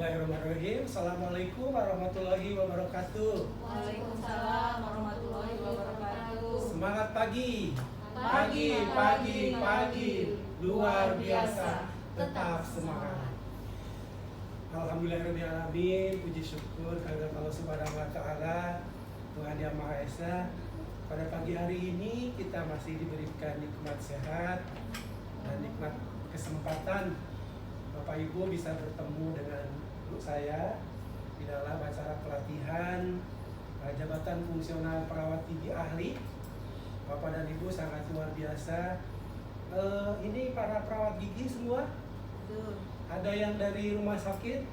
Bismillahirrahmanirrahim. Assalamualaikum warahmatullahi wabarakatuh. Waalaikumsalam warahmatullahi wabarakatuh. Semangat pagi. Pagi, Pagi. Luar biasa. Tetap semangat. Alhamdulillahirrahmanirrahim. Puji syukur kehadirat Allah Subhanahu wa Ta'ala, Tuhan Yang Maha Esa. Pada pagi hari ini kita masih diberikan nikmat sehat dan nikmat kesempatan Bapak Ibu bisa bertemu dengan guru saya di dalam acara pelatihan jabatan fungsional perawat gigi ahli. Bapak dan Ibu sangat luar biasa. Ini para perawat gigi semua. Ada yang dari rumah sakit,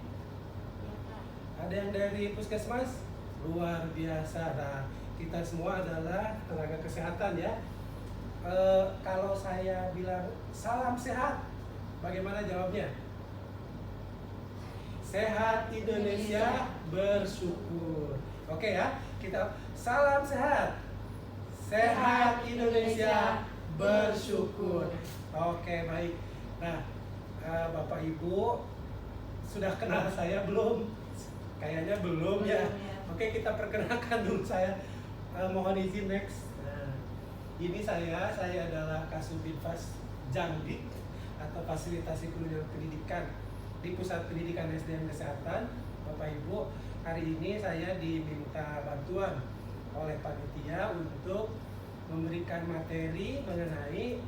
ada yang dari puskesmas. Luar biasa. Nah, kita semua adalah tenaga kesehatan ya. Kalau saya bilang salam sehat, bagaimana jawabnya? Sehat Indonesia bersyukur. Oke ya, kita salam sehat. Sehat Indonesia bersyukur. Oke, baik. Nah, Bapak Ibu sudah kenal saya belum? Kayaknya belum ya. Oke, kita perkenalkan dulu saya. Mohon izin next. Nah, ini saya adalah Kasubinfas Jamdik atau Fasilitasi Kunjungan Pendidikan di Pusat Pendidikan SDM Kesehatan. Bapak Ibu, hari ini saya diminta bantuan oleh panitia untuk memberikan materi mengenai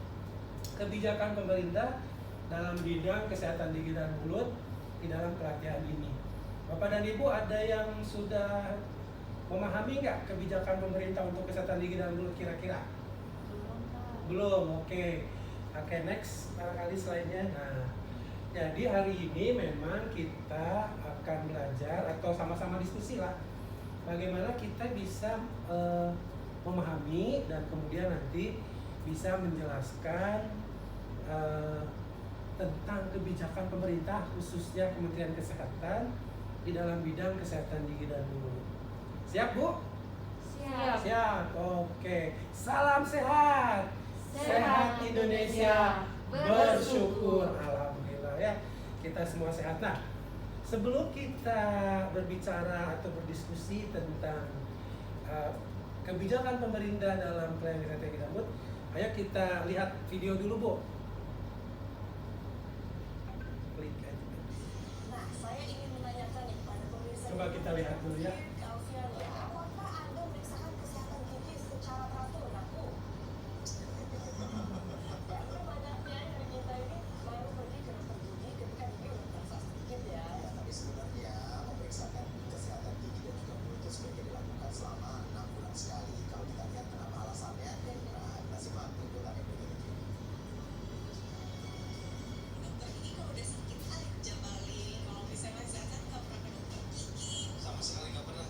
kebijakan pemerintah dalam bidang kesehatan gigi dan mulut di dalam pelatihan ini. Bapak dan Ibu, ada yang sudah memahami nggak kebijakan pemerintah untuk kesehatan gigi dan mulut kira-kira? Belum, oke. Oke, next, barangkali slide-nya. Nah, jadi hari ini memang kita akan belajar atau sama-sama diskusi lah bagaimana kita bisa memahami dan kemudian nanti bisa menjelaskan tentang kebijakan pemerintah khususnya Kementerian Kesehatan di dalam bidang kesehatan gigi dan mulut. Siap, Bu? Siap. Siap. Oke. Salam sehat. Sehat Indonesia bersyukur. Alhamdulillah ya. Kita semua sehat. Nah, sebelum kita berbicara atau berdiskusi tentang kebijakan pemerintah dalam pelayanan kesehatan gigi dan mulut, ayo kita lihat video dulu, Bu. Klik aja. Nah, saya ingin menanyakan nih kepada pemirsa. Coba kita lihat dulu ya. Alfian, ya, apakah Anda memeriksakan kesehatan gigi secara teratur, aku? Karena banyaknya yang kita ini baru pergi ke dokter gigi ketika gigi udah terasa sedikit ya. Tapi sebenarnya memeriksakan kesehatan gigi dan juga mulut itu sebaiknya dilakukan selama 6 bulan sekali. Kalau kita lihat kenapa alasannya, nah kita simak liputannya berikut ini. Dokter gigi kalau udah sakit aja balik. Kalau misalnya kesehatan nggak pernah ke dokter gigi. Sama sekali nggak pernah.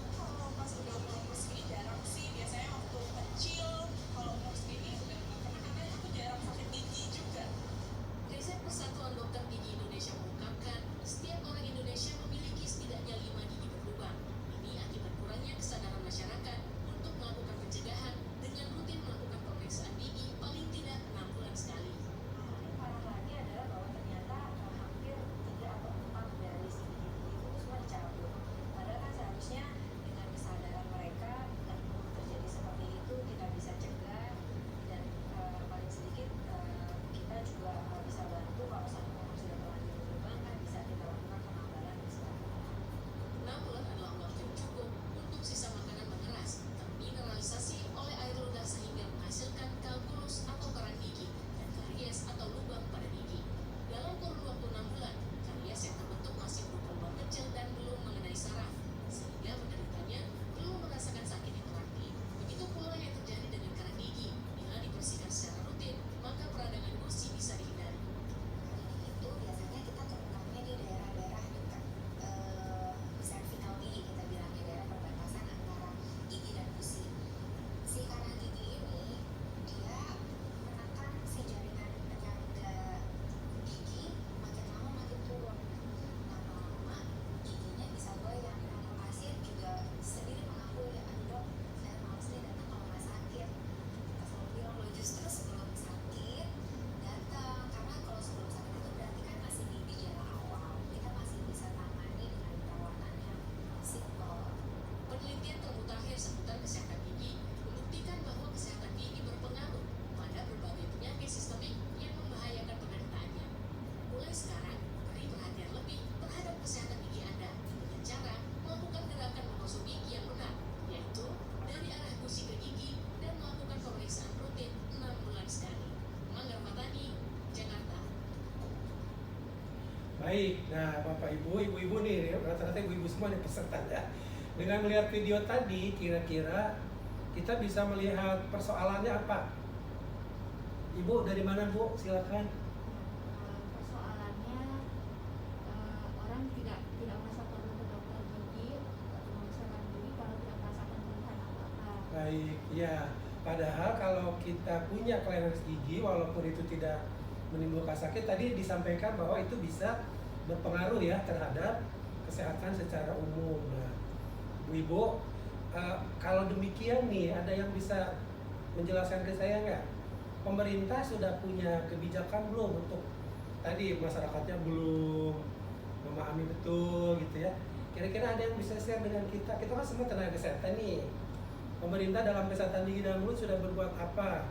Baik, nah Bapak Ibu, Ibu-ibu nih, rata-rata ibu-ibu semua nih peserta ya. Dengan melihat video tadi, kira-kira kita bisa melihat persoalannya apa? Ibu dari mana Bu? Silakan. Persoalannya orang tidak merasa perlu ke dokter gigi atau memeriksakan gigi kalau tidak merasakan keluhan apa-apa. Baik, ya. Padahal kalau kita punya kelainan gigi, walaupun itu tidak menimbulkan sakit, tadi disampaikan bahwa itu bisa berpengaruh ya terhadap kesehatan secara umum. Nah, Ibu, kalau demikian nih, ada yang bisa menjelaskan ke saya nggak? Pemerintah sudah punya kebijakan belum untuk tadi masyarakatnya belum memahami betul gitu ya? Kira-kira ada yang bisa share dengan kita? Kita kan semua tenaga kesehatan nih. Pemerintah dalam kesehatan gigi dan mulut sudah berbuat apa?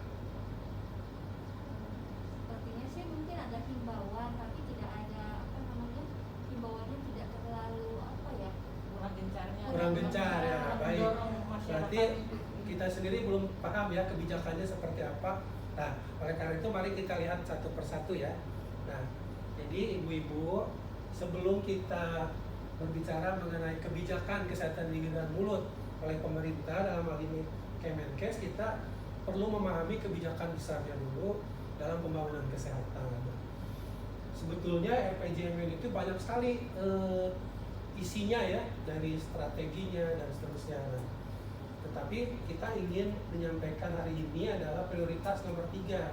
Sepertinya sih mungkin ada himbauan, tapi tidak ada himbauannya tidak terlalu kurang gencarnya. Kurang gencar ya, baik. Mendorong masyarakat. Berarti kita sendiri belum paham ya kebijakannya seperti apa. Nah, oleh karena itu mari kita lihat satu persatu ya. Nah, jadi ibu-ibu, sebelum kita berbicara mengenai kebijakan kesehatan gigi dan mulut oleh pemerintah dalam hal ini Kemenkes, kita perlu memahami kebijakan besarnya dulu dalam pembangunan kesehatan. Sebetulnya RPJMN itu banyak sekali isinya ya, dari strateginya dan seterusnya. Nah, tetapi kita ingin menyampaikan hari ini adalah prioritas nomor 3,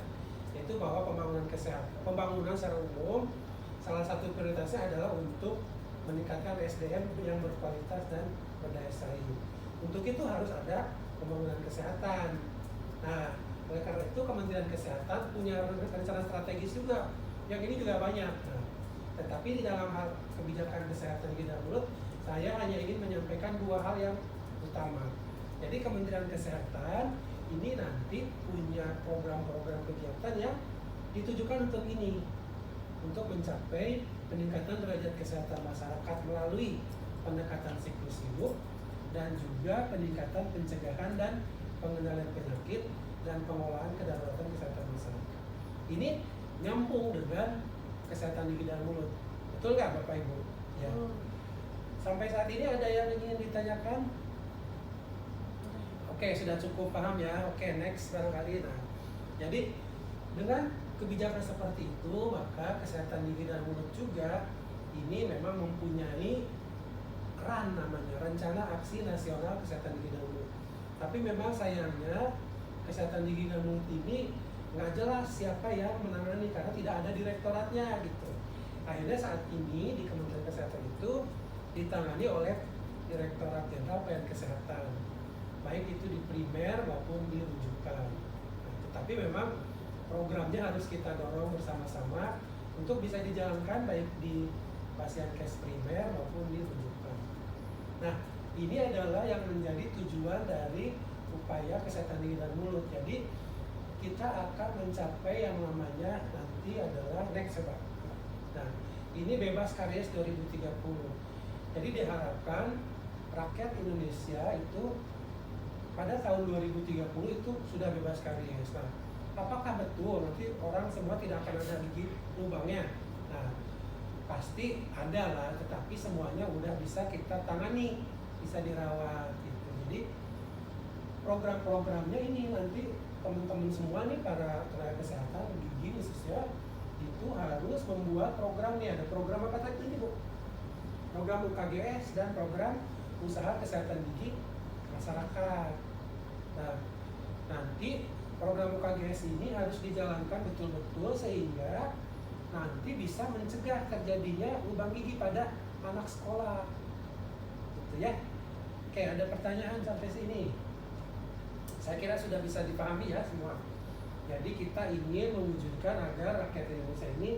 yaitu bahwa pembangunan secara umum, salah satu prioritasnya adalah untuk meningkatkan SDM yang berkualitas dan berdaya saing. Untuk itu harus ada pembangunan kesehatan. Nah, oleh karena itu Kementerian Kesehatan punya rencana strategis juga, yang ini juga banyak. Nah, tetapi di dalam hal kebijakan kesehatan gigi dan mulut, saya hanya ingin menyampaikan 2 hal yang utama. Jadi Kementerian Kesehatan ini nanti punya program-program kegiatan yang ditujukan untuk ini, untuk mencapai peningkatan derajat kesehatan masyarakat melalui pendekatan siklus hidup dan juga peningkatan pencegahan dan pengendalian penyakit dan pengolahan kedaruratan kesehatan masyarakat. Ini nyambung dengan kesehatan gigi dan mulut. Betul nggak Bapak Ibu? Ya. Sampai saat ini ada yang ingin ditanyakan? Oke, sudah cukup paham ya. Oke, next barangkali. Nah, jadi dengan kebijakan seperti itu, maka kesehatan gigi dan mulut juga ini memang mempunyai namanya Rencana Aksi Nasional Kesehatan Gigi dan Mulut. Tapi memang sayangnya kesehatan gigi dan mulut ini nggak jelas siapa yang menangani karena tidak ada direktoratnya gitu. Akhirnya saat ini di Kementerian Kesehatan itu ditangani oleh Direktorat Jenderal Pelayanan Kesehatan, baik itu di primer maupun di rujukan. Nah, tetapi memang programnya harus kita dorong bersama-sama untuk bisa dijalankan baik di Pasienkes primer maupun di rujukan. Nah, ini adalah yang menjadi tujuan dari upaya kesehatan gigi dan mulut. Jadi kita akan mencapai yang namanya nanti adalah next Pak. Nah, ini bebas karies 2030. Jadi diharapkan rakyat Indonesia itu pada tahun 2030 itu sudah bebas karies. Nah, apakah betul nanti orang semua tidak akan ada gigi lubangnya? Nah, pasti ada lah, tetapi semuanya udah bisa kita tangani, bisa dirawat gitu. Jadi program-programnya ini nanti teman-teman semua nih para tenaga kesehatan gigi khususnya itu harus membuat program nih. Ada program apa tadi ini Bu? Program UKGS dan program usaha kesehatan gigi masyarakat. Nah, nanti program UKGS ini harus dijalankan betul-betul sehingga nanti bisa mencegah terjadinya lubang gigi pada anak sekolah gitu ya. Oke, ada pertanyaan sampai sini? Saya kira sudah bisa dipahami ya semua. Jadi kita ingin mewujudkan agar rakyat Indonesia ini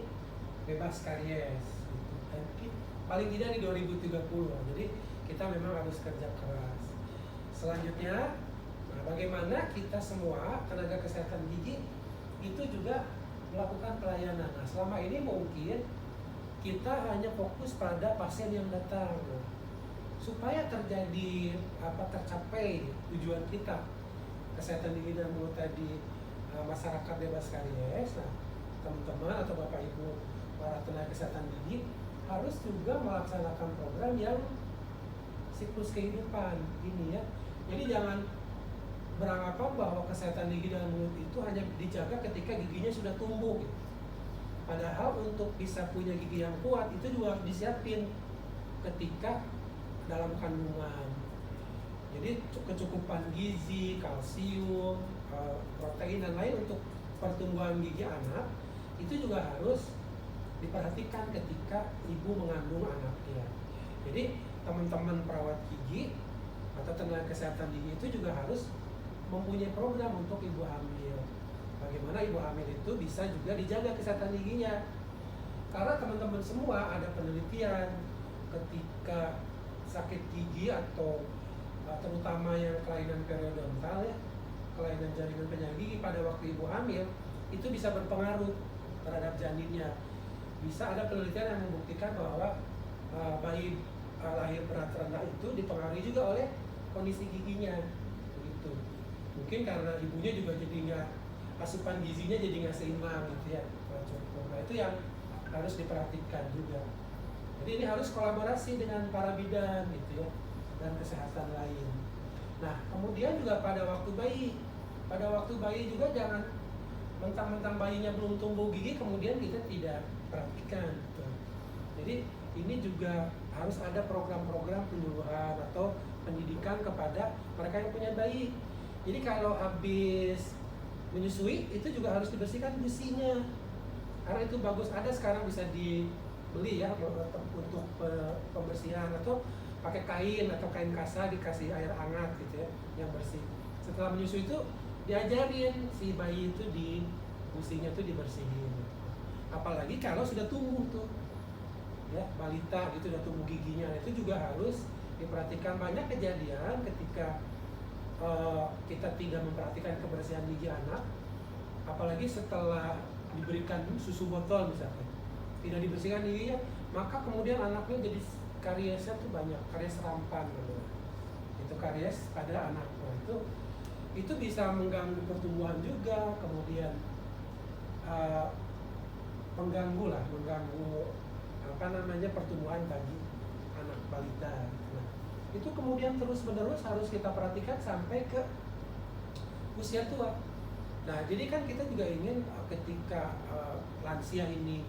bebas karies gitu. Dan paling tidak di 2030. Jadi kita memang harus kerja keras. Selanjutnya, nah bagaimana kita semua tenaga kesehatan gigi itu juga melakukan pelayanan. Nah, selama ini mungkin kita hanya fokus pada pasien yang datang. Nah, supaya tercapai tujuan kita kesehatan gigi dan mulut tadi, masyarakat bebas karies. Nah, teman-teman atau Bapak Ibu para tenaga kesehatan gigi harus juga melaksanakan program yang siklus kehidupan ini ya. Jadi jangan beranggapan bahwa kesehatan gigi dan mulut itu hanya dijaga ketika giginya sudah tumbuh gitu. Padahal untuk bisa punya gigi yang kuat itu juga harus disiapin ketika dalam kandungan. Jadi kecukupan gizi, kalsium, protein dan lain untuk pertumbuhan gigi anak itu juga harus diperhatikan ketika ibu mengandung anaknya. Jadi teman-teman perawat gigi atau tenaga kesehatan gigi itu juga harus mempunyai program untuk ibu hamil. Bagaimana ibu hamil itu bisa juga dijaga kesehatan giginya. Karena teman-teman semua ada penelitian ketika sakit gigi atau terutama yang kelainan periodontal ya, kelainan jaringan penyakit gigi pada waktu ibu hamil itu bisa berpengaruh terhadap janinnya. Bisa ada penelitian yang membuktikan bahwa bayi lahir berat rendah itu dipengaruhi juga oleh kondisi giginya begitu. Mungkin karena ibunya juga jadi nggak, asupan gizinya jadi nggak seimbang gitu ya, nggak cukup. Nah itu yang harus diperhatikan juga. Jadi ini harus kolaborasi dengan para bidan gitu ya, dan kesehatan lain. Nah kemudian juga pada waktu bayi juga jangan mentang-mentang bayinya belum tumbuh gigi kemudian kita tidak perhatikan gitu. Jadi ini juga harus ada program-program penyuluhan atau pendidikan kepada mereka yang punya bayi. Jadi kalau habis menyusui itu juga harus dibersihkan gusinya, karena itu bagus. Ada sekarang bisa dibeli ya untuk pembersihan, atau pakai kain atau kain kasar dikasih air hangat gitu ya yang bersih. Setelah menyusui itu diajarin si bayi itu di gusinya tuh dibersihin. Apalagi kalau sudah tumbuh tuh ya, balita gitu udah tumbuh giginya, itu juga harus diperhatikan. Banyak kejadian ketika kita tidak memperhatikan kebersihan gigi anak, apalagi setelah diberikan susu botol misalkan, tidak dibersihkan giginya, maka kemudian anaknya jadi kariesnya tuh banyak, karies rampan gitu. Itu karies pada anak. Nah, itu bisa mengganggu pertumbuhan juga, kemudian mengganggu pertumbuhan bagi anak balita. Nah, itu kemudian terus-menerus harus kita perhatikan sampai ke usia tua. Nah, jadi kan kita juga ingin ketika lansia ini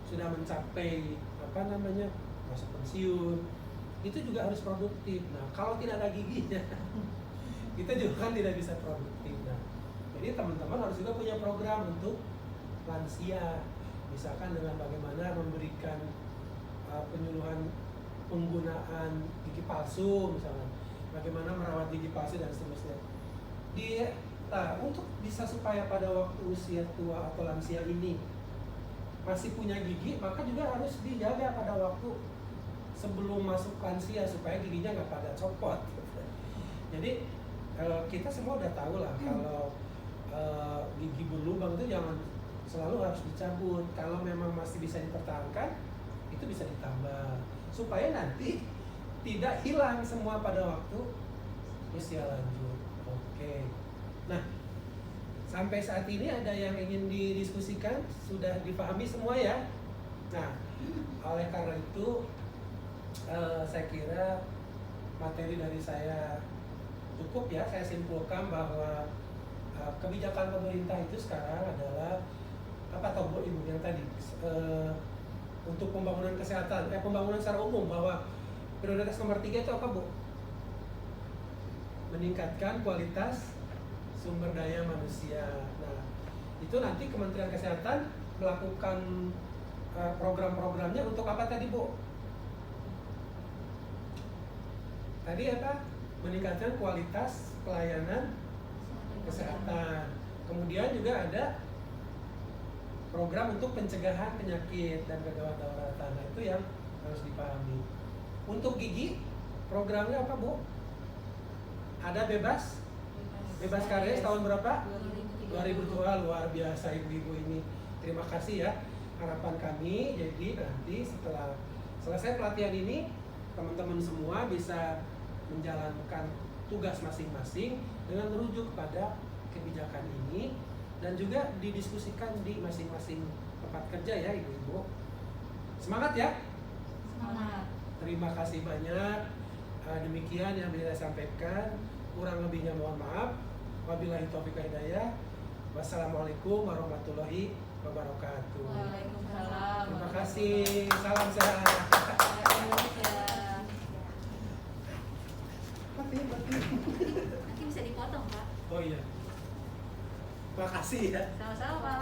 sudah mencapai masuk pensiun, itu juga harus produktif. Nah, kalau tidak ada giginya, kita juga kan tidak bisa produktif. Nah, jadi teman-teman harus juga punya program untuk lansia, misalkan dengan bagaimana memberikan penyuluhan penggunaan gigi palsu misalnya, bagaimana merawat gigi palsu dan seterusnya. Untuk bisa supaya pada waktu usia tua atau lansia ini masih punya gigi, maka juga harus dijaga pada waktu sebelum masuk lansia supaya giginya nggak pada copot. Jadi kita semua udah tahu lah kalau gigi berlubang itu jangan selalu harus dicabut. Kalau memang masih bisa dipertahankan, itu bisa ditambah supaya nanti tidak hilang semua pada waktu usia lanjut. Oke. Nah, sampai saat ini ada yang ingin didiskusikan? Sudah dipahami semua ya? Nah, oleh karena itu saya kira materi dari saya cukup ya. Saya simpulkan bahwa kebijakan pemerintah itu sekarang adalah apa, atau Bu Ibu yang tadi untuk pembangunan kesehatan, pembangunan secara umum, bahwa prioritas nomor 3 itu apa Bu? Meningkatkan kualitas sumber daya manusia. Nah, itu nanti Kementerian Kesehatan melakukan program-programnya untuk apa tadi Bu? Tadi apa? Meningkatkan kualitas pelayanan kesehatan. Kemudian juga ada program untuk pencegahan penyakit dan kegawat dauratan. Nah, itu yang harus dipahami. Untuk gigi, programnya apa Bu? Ada bebas karies tahun berapa? 2002. Luar biasa ibu-ibu ini. Terima kasih ya. Harapan kami jadi nanti setelah selesai pelatihan ini, teman-teman semua bisa menjalankan tugas masing-masing dengan merujuk pada kebijakan ini dan juga didiskusikan di masing-masing tempat kerja ya ibu-ibu. Semangat ya. Semangat. Terima kasih banyak. Demikian yang bisa saya sampaikan. Kurang lebihnya mohon maaf. Wabillahi taufiq wal hidayah. Wassalamualaikum warahmatullahi wabarakatuh. Waalaikumsalam. Terima kasih. Salam sehat. Indonesia. Nanti bisa dipotong, Pak. Oh iya. Makasih ya. Sama-sama, Pak.